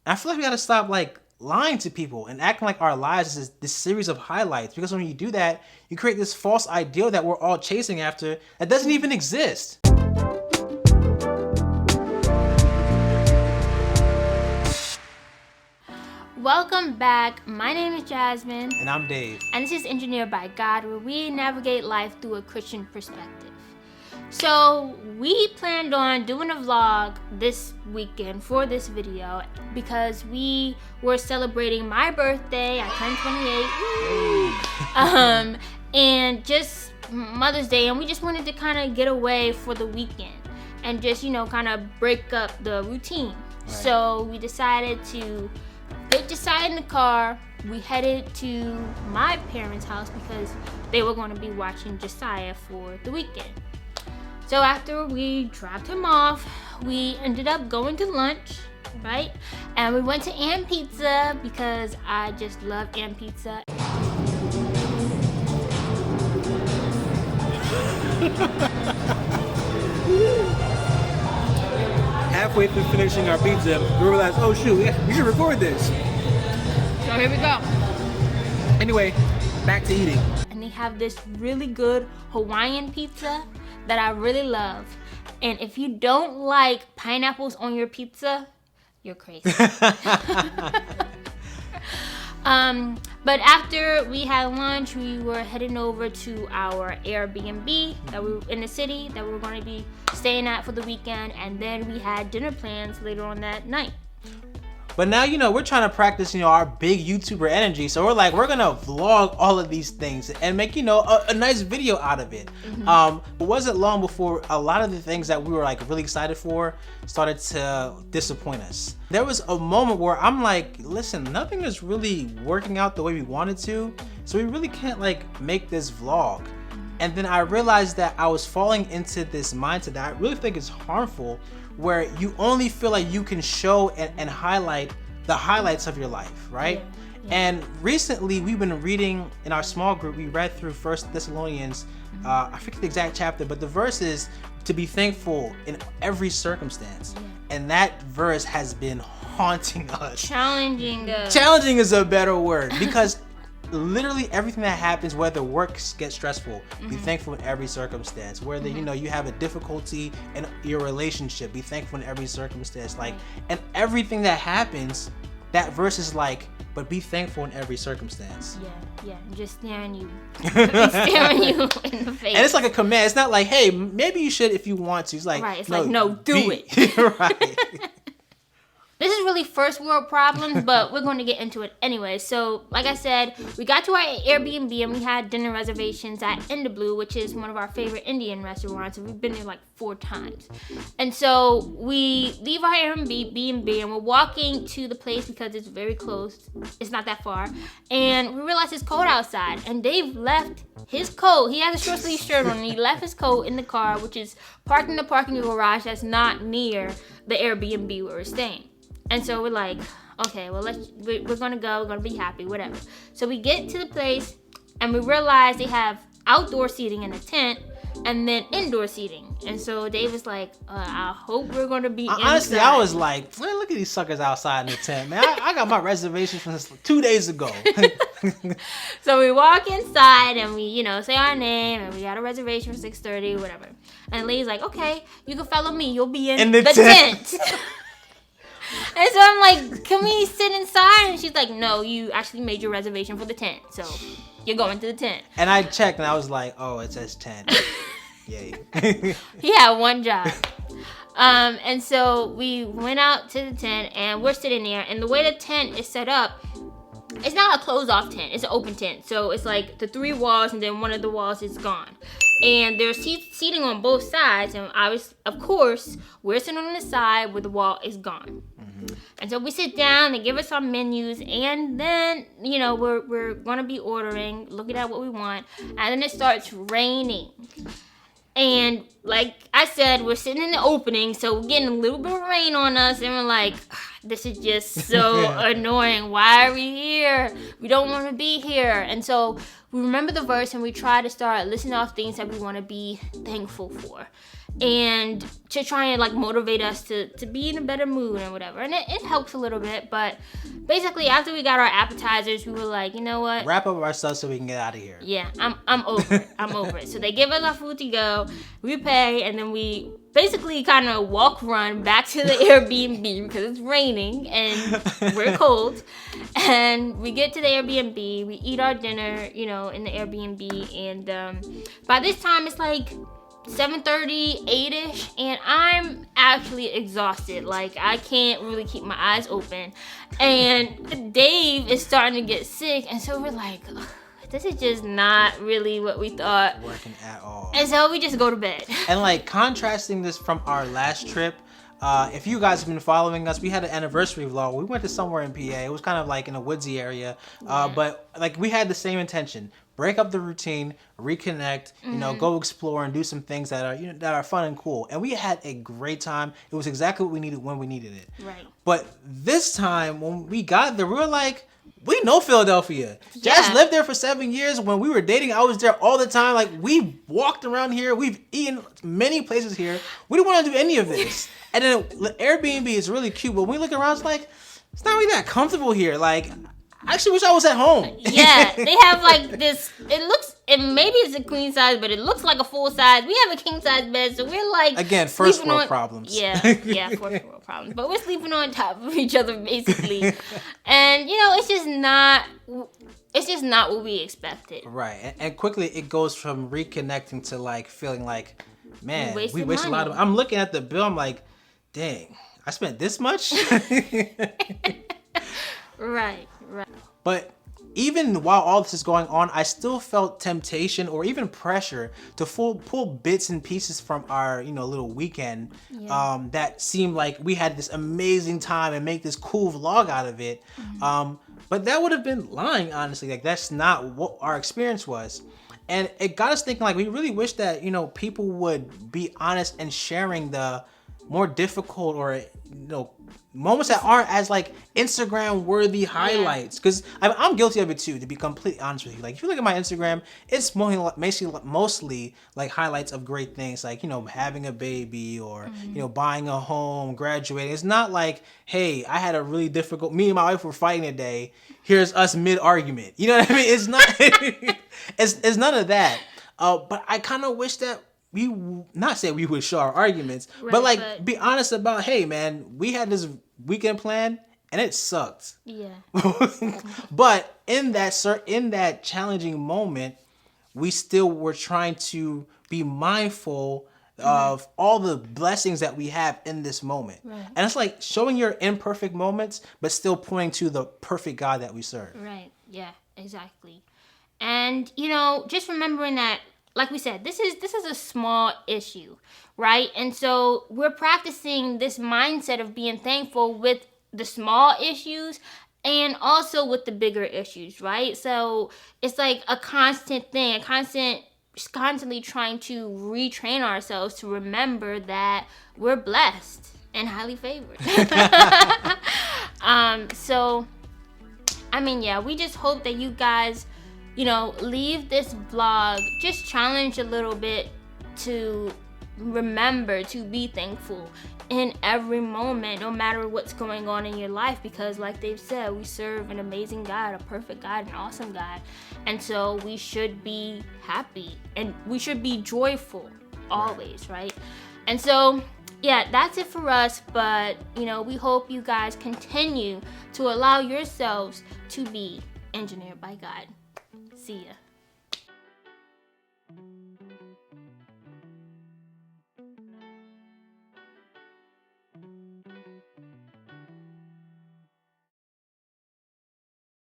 And I feel like we gotta stop like lying to people and acting like our lives is this series of highlights. Because when you do that, you create this false ideal that we're all chasing after that doesn't even exist. Welcome back. My name is Jasmine. And I'm Dave. And this is Engineered by God, where we navigate life through a Christian perspective. So we planned on doing a vlog this weekend for this video because we were celebrating my birthday. I turned 28. And just Mother's Day, and we just wanted to kind of get away for the weekend and just, kind of break up the routine. Right. So we decided to get Josiah in the car. We headed to my parents' house because they were going to be watching Josiah for the weekend. So after we dropped him off, we ended up going to lunch, right? And we went to Am Pizza because I just love Am Pizza. Halfway through finishing our pizza, we realized, oh shoot, we should record this. So here we go. Anyway, back to eating. And they have this really good Hawaiian pizza that I really love. And if you don't like pineapples on your pizza, you're crazy. But after we had lunch, we were heading over to our Airbnb that we were in the city that we were going to be staying at for the weekend, and then we had dinner plans later on that night. But now, we're trying to practice, our big YouTuber energy. So we're like, we're going to vlog all of these things and make, a nice video out of it. Mm-hmm. It wasn't long before a lot of the things that we were like really excited for started to disappoint us. There was a moment where I'm like, listen, nothing is really working out the way we wanted to. So we really can't like make this vlog. And then I realized that I was falling into this mindset that I really think is harmful, where you only feel like you can show and highlight the highlights of your life, right? Yeah. And recently we've been reading in our small group, we read through 1 Thessalonians, I forget the exact chapter, but the verse is to be thankful in every circumstance. Yeah. And that verse has been haunting us. Challenging us. Challenging is a better word, because literally everything that happens, whether work gets stressful, be thankful in every circumstance. Whether you have a difficulty in your relationship, be thankful in every circumstance. And everything that happens, that verse is like, but be thankful in every circumstance. Yeah, I'm just staring you staring you in the face. And it's like a command. It's not like, hey, maybe you should if you want to. It's like, right, it's no, do it. Right. This is really first world problems, but we're going to get into it anyway. So, like I said, we got to our Airbnb and we had dinner reservations at In the Blue, which is one of our favorite Indian restaurants. We've been there like 4 times. And so we leave our Airbnb and we're walking to the place because it's very close. It's not that far. And we realize it's cold outside. And Dave left his coat. He has a short sleeve shirt on and he left his coat in the car, which is parked in the parking garage that's not near the Airbnb where we're staying. And so we're like, okay, well, we're gonna go, we're gonna be happy, whatever. So we get to the place and we realize they have outdoor seating in a tent and then indoor seating. And so Dave was like, I hope we're gonna be inside. Honestly, I was like, man, look at these suckers outside in the tent, man. I got my reservation from 2 days ago. So we walk inside and we, say our name and we got a reservation for 6:30, whatever. And the lady's like, okay, you can follow me. You'll be in the tent. And so I'm like, can we sit inside? And she's like, no, you actually made your reservation for the tent. So you're going to the tent. And I checked and I was like, oh, it says tent. Yay. He had one job. And so we went out to the tent and we're sitting there. And the way the tent is set up, it's not a closed off tent. It's an open tent. So it's like the 3 walls and then one of the walls is gone. And there's seating on both sides. And of course, we're sitting on the side where the wall is gone. And so we sit down, they give us our menus, and then, we're going to be ordering, looking at what we want, and then it starts raining. And like I said, we're sitting in the opening, so we're getting a little bit of rain on us, and we're like, this is just so annoying. Why are we here? We don't want to be here. And so we remember the verse and we try to start listing off things that we want to be thankful for. And to try and like motivate us to be in a better mood and whatever. And it helps a little bit. But basically after we got our appetizers, we were like, you know what? Wrap up our stuff so we can get out of here. Yeah, I'm over it. I'm over it. So they give us our food to go. We pay, and then we basically kind of run back to the Airbnb because it's raining and we're cold. And we get to the Airbnb. We eat our dinner, you know, in the Airbnb. And by this time, it's like 7:30, 8ish, and I'm actually exhausted. Like, I can't really keep my eyes open. And Dave is starting to get sick, and so we're like, this is just not really what we thought. Working at all. And so we just go to bed. And like contrasting this from our last trip, if you guys have been following us, we had an anniversary vlog. We went to somewhere in PA. It was kind of like in a woodsy area. But like we had the same intention. Break up the routine, reconnect, you know, go explore and do some things that are, you know, that are fun and cool. And we had a great time. It was exactly what we needed when we needed it. Right. But this time when we got there, we were like, we know Philadelphia. Yeah. Jazz lived there for 7 years. When we were dating, I was there all the time. Like, we walked around here. We've eaten many places here. We don't want to do any of this. And then Airbnb is really cute, but when we look around, it's like, it's not really that comfortable here. Like, I actually wish I was at home. Yeah, they have like this, maybe it's a queen size, but it looks like a full size. We have a king size bed, so we're like, again, first world problems. Yeah, first world problems. But we're sleeping on top of each other basically. And you know, it's just not what we expected. Right. And quickly it goes from reconnecting to like feeling like, man, we wasted a lot of, I'm looking at the bill, I'm like, dang, I spent this much? Right. But even while all this is going on, I still felt temptation or even pressure to pull bits and pieces from our, you know, little weekend that seemed like we had this amazing time and make this cool vlog out of it. But that would have been lying, honestly. Like, that's not what our experience was. And it got us thinking, like, we really wish that, you know, people would be honest and sharing the more difficult or, you know, moments that aren't as like Instagram worthy highlights. Because I'm guilty of it too, to be completely honest with you. Like, if you look at my Instagram, it's mostly like highlights of great things, like, you know, having a baby or you know, buying a home, graduating. It's not like, hey, I had a really difficult, me and my wife were fighting today, here's us mid argument, you know what I mean? It's not it's none of that. But I kind of wish that we not say we would show our arguments, right, but like be honest about, hey man, we had this weekend plan and it sucked. Yeah. But in that challenging moment, we still were trying to be mindful of all the blessings that we have in this moment. Right. And it's like showing your imperfect moments, but still pointing to the perfect God that we serve. Right. Yeah, exactly. And, you know, just remembering that, like we said, this is a small issue, right? And so we're practicing this mindset of being thankful with the small issues and also with the bigger issues, right? So it's like a constant thing, constantly trying to retrain ourselves to remember that we're blessed and highly favored. So, I mean, yeah, we just hope that you guys, you know, leave this vlog just challenged a little bit to remember to be thankful in every moment, no matter what's going on in your life, because like they've said, we serve an amazing God, a perfect God, an awesome God. And so we should be happy and we should be joyful always, right? And so, yeah, that's it for us. But, you know, we hope you guys continue to allow yourselves to be engineered by God. See ya.